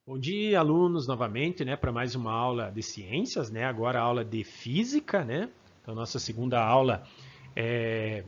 Bom dia, alunos, novamente, né, para mais uma aula de ciências, né, agora a aula de física, né, então nossa segunda aula é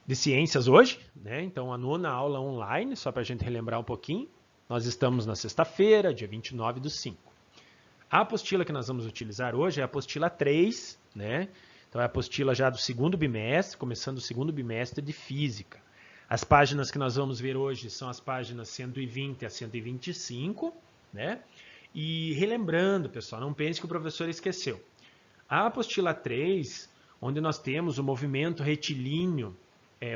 de ciências hoje, né, então a nona aula online, só para a gente relembrar um pouquinho, nós estamos na sexta-feira, dia 29/5. A apostila que nós vamos utilizar hoje é a apostila 3, né, então é a apostila já do segundo bimestre, começando o segundo bimestre de física. As páginas que nós vamos ver hoje são as páginas 120 a 125, né? E relembrando, pessoal, não pense que o professor esqueceu. A apostila 3, onde nós temos o movimento retilíneo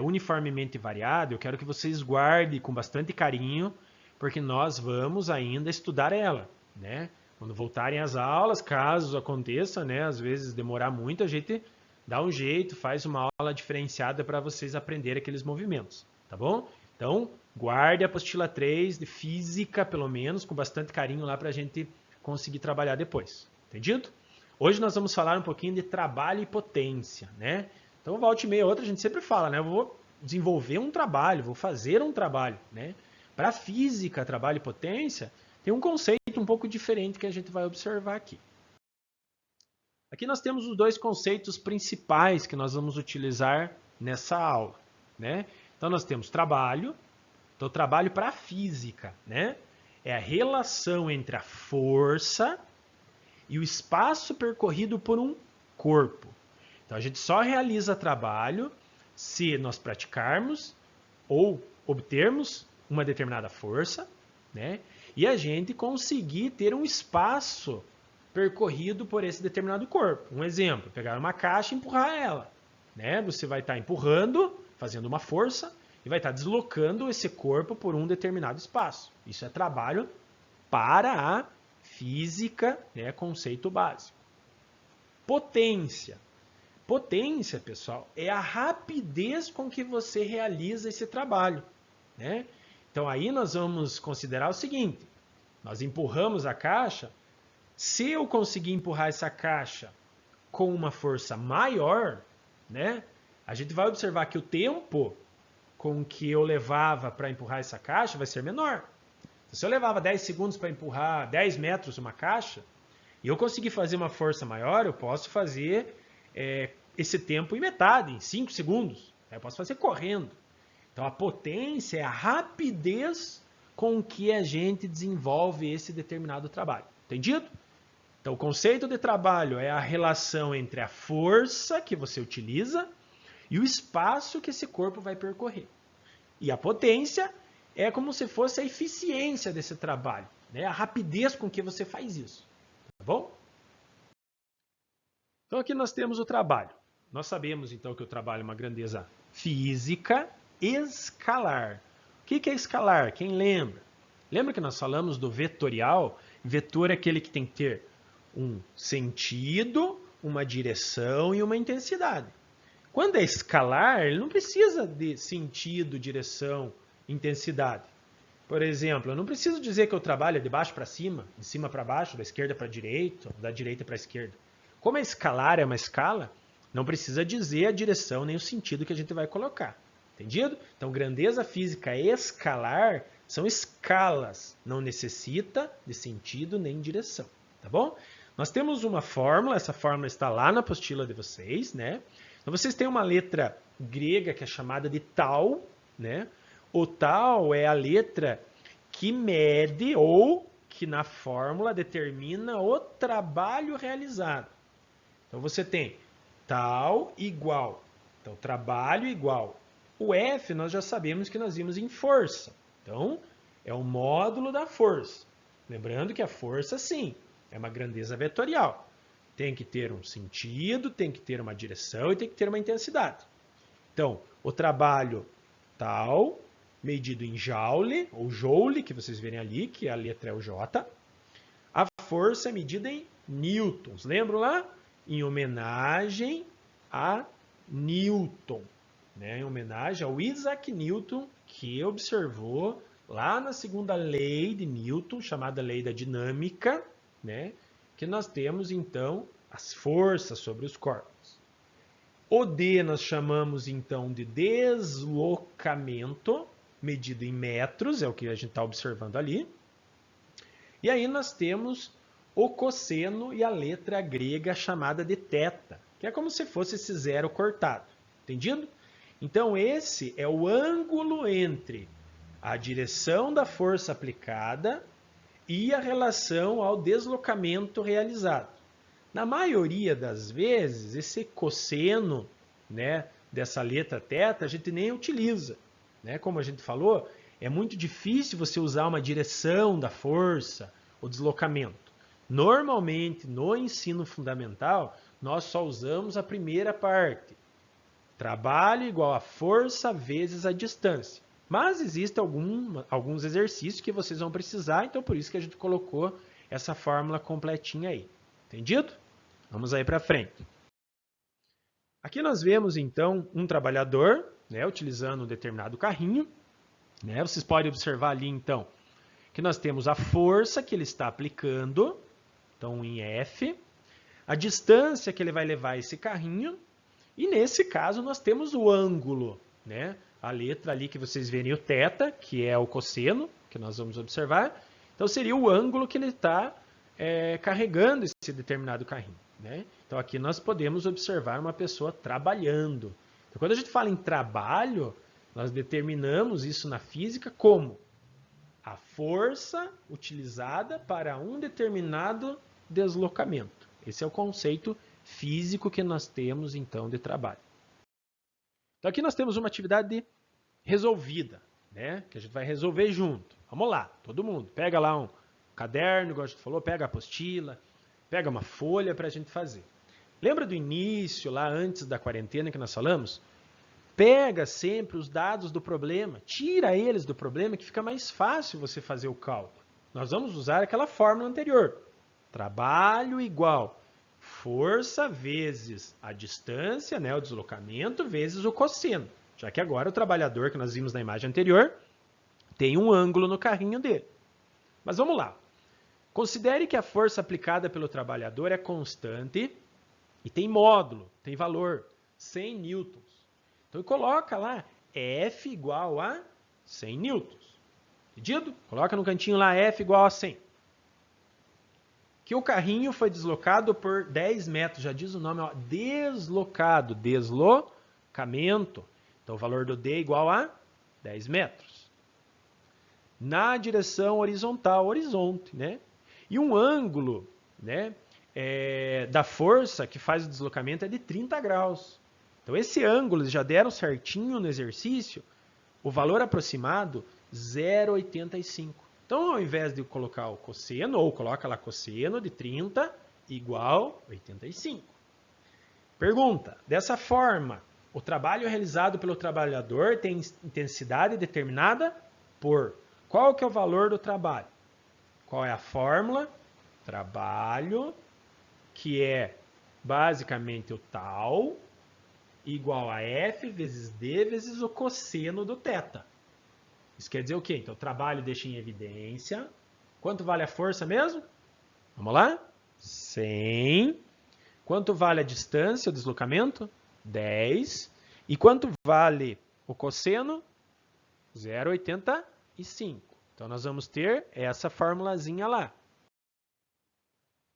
uniformemente variado, eu quero que vocês guardem com bastante carinho, porque nós vamos ainda estudar ela, né? Quando voltarem às aulas, caso aconteça, né, às vezes demorar muito, a gente dá um jeito, faz uma aula diferenciada para vocês aprenderem aqueles movimentos, tá bom? Então, guarde a apostila 3 de física, pelo menos, com bastante carinho lá para a gente conseguir trabalhar depois. Entendido? Hoje nós vamos falar um pouquinho de trabalho e potência, né? Então, volta e meia outra, a gente sempre fala, né? Eu vou desenvolver um trabalho, vou fazer um trabalho, né? Para física, trabalho e potência, tem um conceito um pouco diferente que a gente vai observar aqui. Aqui nós temos os dois conceitos principais que nós vamos utilizar nessa aula, né? Então nós temos trabalho, então trabalho para a física, né? É a relação entre a força e o espaço percorrido por um corpo. Então a gente só realiza trabalho se nós praticarmos ou obtermos uma determinada força, né? E a gente conseguir ter um espaço percorrido por esse determinado corpo. Um exemplo, pegar uma caixa e empurrar ela, né? Você vai estar empurrando, fazendo uma força e vai estar deslocando esse corpo por um determinado espaço. Isso é trabalho para a física, né? Conceito básico. Potência. Potência, pessoal, é a rapidez com que você realiza esse trabalho, né? Então aí nós vamos considerar o seguinte: nós empurramos a caixa. Se eu conseguir empurrar essa caixa com uma força maior, né? A gente vai observar que o tempo com que eu levava para empurrar essa caixa vai ser menor. Se eu levava 10 segundos para empurrar 10 metros uma caixa, e eu conseguir fazer uma força maior, eu posso fazer esse tempo em metade, em 5 segundos. Eu posso fazer correndo. Então a potência é a rapidez com que a gente desenvolve esse determinado trabalho. Entendido? Então o conceito de trabalho é a relação entre a força que você utiliza e o espaço que esse corpo vai percorrer. E a potência é como se fosse a eficiência desse trabalho, né? A rapidez com que você faz isso. Tá bom? Então aqui nós temos o trabalho. Nós sabemos então que o trabalho é uma grandeza física escalar. O que é escalar? Quem lembra? Lembra que nós falamos do vetorial? Vetor é aquele que tem que ter um sentido, uma direção e uma intensidade. Quando é escalar, ele não precisa de sentido, direção, intensidade. Por exemplo, eu não preciso dizer que eu trabalho de baixo para cima, de cima para baixo, da esquerda para a direita, da direita para a esquerda. Como a escalar é uma escala, não precisa dizer a direção nem o sentido que a gente vai colocar. Entendido? Então, grandeza física escalar são escalas, não necessita de sentido nem direção. Tá bom? Nós temos uma fórmula, essa fórmula está lá na apostila de vocês, né? Então, vocês têm uma letra grega que é chamada de tau, né? O tau é a letra que mede ou que na fórmula determina o trabalho realizado. Então você tem tau igual, então trabalho igual. O F nós já sabemos que nós vimos em força. Então é o módulo da força. Lembrando que a força sim, é uma grandeza vetorial. Tem que ter um sentido, tem que ter uma direção e tem que ter uma intensidade. Então, o trabalho tal, medido em joule, ou joule, que vocês verem ali, que a letra é o J. A força é medida em newtons. Lembram lá? Em homenagem a Newton, né? Em homenagem ao Isaac Newton, que observou lá na segunda lei de Newton, chamada lei da dinâmica, né? Que nós temos então as forças sobre os corpos. O D nós chamamos então de deslocamento, medido em metros, é o que a gente está observando ali. E aí nós temos o cosseno e a letra grega chamada de θ, que é como se fosse esse zero cortado. Entendido? Então esse é o ângulo entre a direção da força aplicada e a relação ao deslocamento realizado. Na maioria das vezes, esse cosseno, né, dessa letra θ a gente nem utiliza. Né? Como a gente falou, é muito difícil você usar uma direção da força, o deslocamento. Normalmente, no ensino fundamental, nós só usamos a primeira parte. Trabalho igual a força vezes a distância. Mas existem alguns exercícios que vocês vão precisar, então por isso que a gente colocou essa fórmula completinha aí. Entendido? Vamos aí para frente. Aqui nós vemos então um trabalhador, né, utilizando um determinado carrinho. Né? Vocês podem observar ali então que nós temos a força que ele está aplicando, então em F, a distância que ele vai levar esse carrinho, e nesse caso nós temos o ângulo, né? A letra ali que vocês verem o θ, que é o cosseno, que nós vamos observar, então seria o ângulo que ele está carregando esse determinado carrinho. Né? Então aqui nós podemos observar uma pessoa trabalhando. Então, quando a gente fala em trabalho, nós determinamos isso na física como a força utilizada para um determinado deslocamento. Esse é o conceito físico que nós temos, então, de trabalho. Então, aqui nós temos uma atividade resolvida, né? Que a gente vai resolver junto. Vamos lá, todo mundo. Pega lá um caderno, igual a gente falou, pega a apostila, pega uma folha para a gente fazer. Lembra do início, lá antes da quarentena que nós falamos? Pega sempre os dados do problema, tira eles do problema, que fica mais fácil você fazer o cálculo. Nós vamos usar aquela fórmula anterior. Trabalho igual força vezes a distância, né, o deslocamento, vezes o cosseno. Já que agora o trabalhador que nós vimos na imagem anterior tem um ângulo no carrinho dele. Mas vamos lá. Considere que a força aplicada pelo trabalhador é constante e tem módulo, tem valor, 100 newtons. Então, coloca lá F igual a 100 newtons. Entendido? Coloca no cantinho lá F igual a 100. Que o carrinho foi deslocado por 10 metros. Já diz o nome, ó, deslocado, deslocamento. Então, o valor do D é igual a 10 metros. Na direção horizontal, horizonte, né? E um ângulo, né, da força que faz o deslocamento é de 30 graus. Então, esse ângulo, eles já deram certinho no exercício, o valor aproximado, 0,85. Então, ao invés de colocar o cosseno, ou coloca lá cosseno de 30 igual 85. Pergunta, dessa forma, o trabalho realizado pelo trabalhador tem intensidade determinada por qual que é o valor do trabalho? Qual é a fórmula? Trabalho, que é basicamente o tal, igual a F vezes D vezes o cosseno do θ. Isso quer dizer o quê? Então, o trabalho deixa em evidência. Quanto vale a força mesmo? Vamos lá? 100. Quanto vale a distância, o deslocamento? 10. E quanto vale o cosseno? 0,85. Então, nós vamos ter essa formulazinha lá.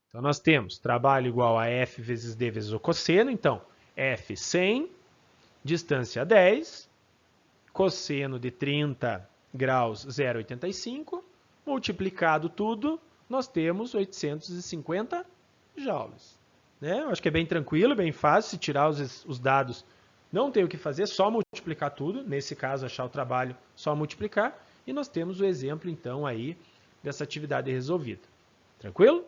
Então, nós temos trabalho igual a F vezes D vezes o cosseno. Então, F 100, distância 10, cosseno de 30 graus 0,85, multiplicado tudo, nós temos 850 joules. Né? Eu acho que é bem tranquilo, bem fácil, se tirar os dados, não tem o que fazer, só multiplicar tudo, nesse caso achar o trabalho, só multiplicar, e nós temos o exemplo então aí dessa atividade resolvida. Tranquilo?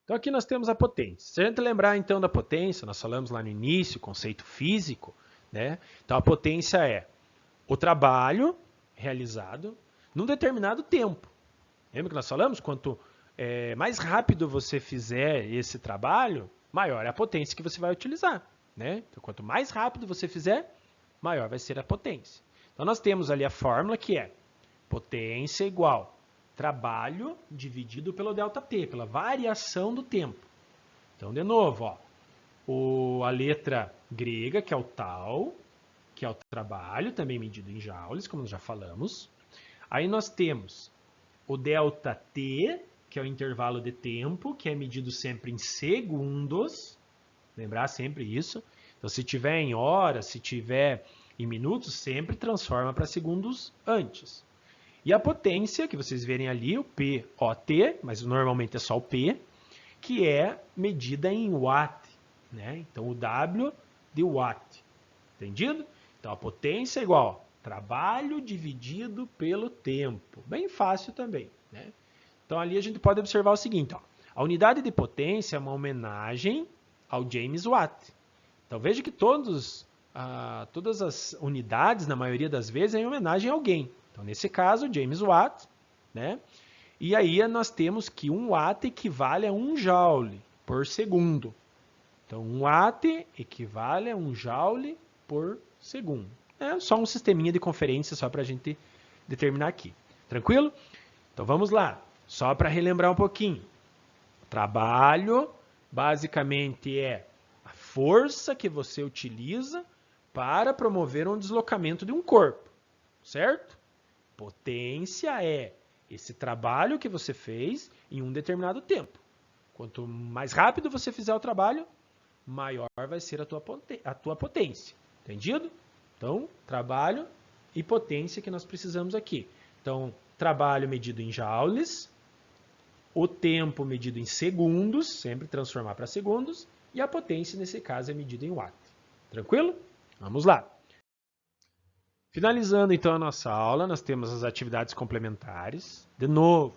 Então aqui nós temos a potência. Se a gente lembrar então da potência, nós falamos lá no início, conceito físico, né? Então a potência é o trabalho realizado num determinado tempo. Lembra que nós falamos? Quanto mais rápido você fizer esse trabalho, maior é a potência que você vai utilizar. Né? Então, quanto mais rápido você fizer, maior vai ser a potência. Então, nós temos ali a fórmula que é potência igual trabalho dividido pelo ΔT, pela variação do tempo. Então, de novo, ó, a letra grega, que é o tal, que é o trabalho, também medido em joules, como nós já falamos. Aí nós temos o ΔT, que é o intervalo de tempo, que é medido sempre em segundos. Lembrar sempre isso. Então, se tiver em horas, se tiver em minutos, sempre transforma para segundos antes. E a potência, que vocês verem ali, o POT, mas normalmente é só o P, que é medida em watt, né? Então, o W de watt. Entendido? Então, a potência é igual a trabalho dividido pelo tempo. Bem fácil também, né? Então, ali a gente pode observar o seguinte, ó. A unidade de potência é uma homenagem ao James Watt. Então, veja que todas as unidades, na maioria das vezes, é em homenagem a alguém. Então, nesse caso, James Watt, né? E aí nós temos que 1 watt equivale a 1 joule por segundo. Então, 1 watt equivale a 1 joule por segundo. É só um sisteminha de conferência só para a gente determinar aqui. Tranquilo? Então, vamos lá. Só para relembrar um pouquinho. Trabalho, basicamente, é a força que você utiliza para promover um deslocamento de um corpo. Certo? Potência é esse trabalho que você fez em um determinado tempo. Quanto mais rápido você fizer o trabalho, maior vai ser a tua potência. Entendido? Então, trabalho e potência que nós precisamos aqui. Então, trabalho medido em joules, o tempo medido em segundos, sempre transformar para segundos, e a potência, nesse caso, é medida em watt. Tranquilo? Vamos lá. Finalizando, então, a nossa aula, nós temos as atividades complementares. De novo,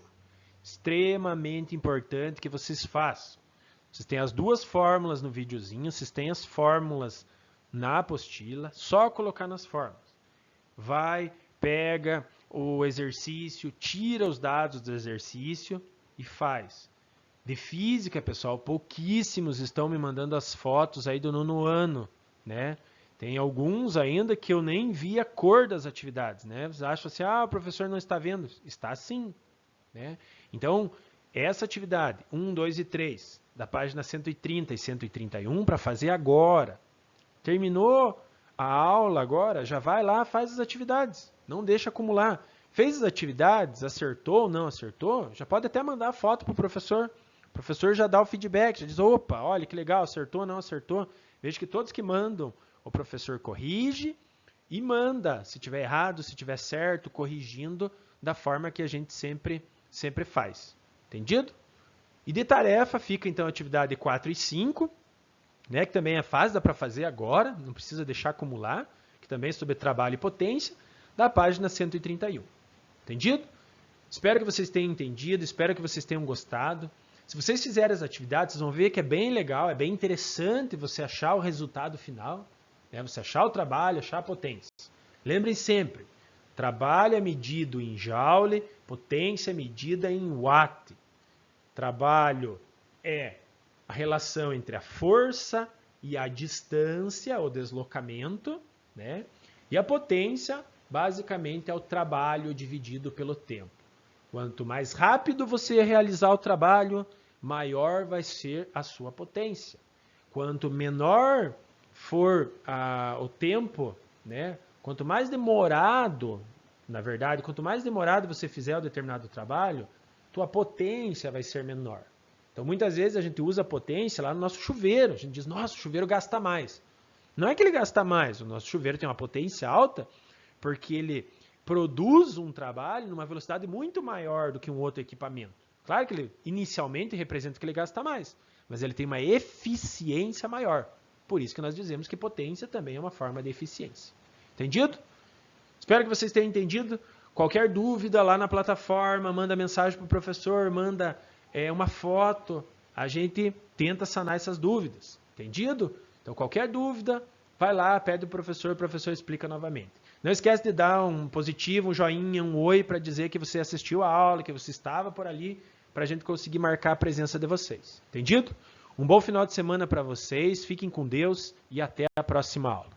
extremamente importante que vocês façam. Vocês têm as duas fórmulas no videozinho, vocês têm as fórmulas na apostila, só colocar nas fórmulas. Vai, pega o exercício, tira os dados do exercício e faz. De física, pessoal, pouquíssimos estão me mandando as fotos aí do 9º ano, né? Tem alguns ainda que eu nem vi a cor das atividades, né? Vocês acham assim, o professor não está vendo. Está sim, né? Então, essa atividade, 1, 2 e 3, da página 130 e 131, para fazer agora. Terminou a aula agora, já vai lá, faz as atividades. Não deixa acumular. Fez as atividades, acertou ou não acertou, já pode até mandar a foto para o professor. O professor já dá o feedback, já diz, opa, olha que legal, acertou ou não acertou. Veja que todos que mandam, o professor corrige e manda, se tiver errado, se tiver certo, corrigindo da forma que a gente sempre faz. Entendido? E de tarefa fica então a atividade 4 e 5, né, que também é fácil, dá para fazer agora, não precisa deixar acumular, que também é sobre trabalho e potência, da página 131. Entendido? Espero que vocês tenham entendido, espero que vocês tenham gostado. Se vocês fizerem as atividades, vocês vão ver que é bem legal, é bem interessante você achar o resultado final, né? Você achar o trabalho, achar a potência. Lembrem sempre, trabalho é medido em joule, potência é medida em watt. Trabalho é a relação entre a força e a distância, o deslocamento, né? E a potência, basicamente, é o trabalho dividido pelo tempo. Quanto mais rápido você realizar o trabalho, maior vai ser a sua potência. Quanto menor for o tempo, né? Quanto mais demorado, na verdade, quanto mais demorado você fizer um determinado trabalho, tua potência vai ser menor. Então, muitas vezes a gente usa a potência lá no nosso chuveiro. A gente diz, nossa, o chuveiro gasta mais. Não é que ele gasta mais, o nosso chuveiro tem uma potência alta, porque ele produz um trabalho numa velocidade muito maior do que um outro equipamento. Claro que ele inicialmente representa que ele gasta mais, mas ele tem uma eficiência maior. Por isso que nós dizemos que potência também é uma forma de eficiência. Entendido? Espero que vocês tenham entendido. Qualquer dúvida lá na plataforma, manda mensagem para o professor, manda uma foto. A gente tenta sanar essas dúvidas. Entendido? Então, qualquer dúvida, vai lá, pede o professor explica novamente. Não esquece de dar um positivo, um joinha, um oi para dizer que você assistiu a aula, que você estava por ali, para a gente conseguir marcar a presença de vocês. Entendido? Um bom final de semana para vocês, fiquem com Deus e até a próxima aula.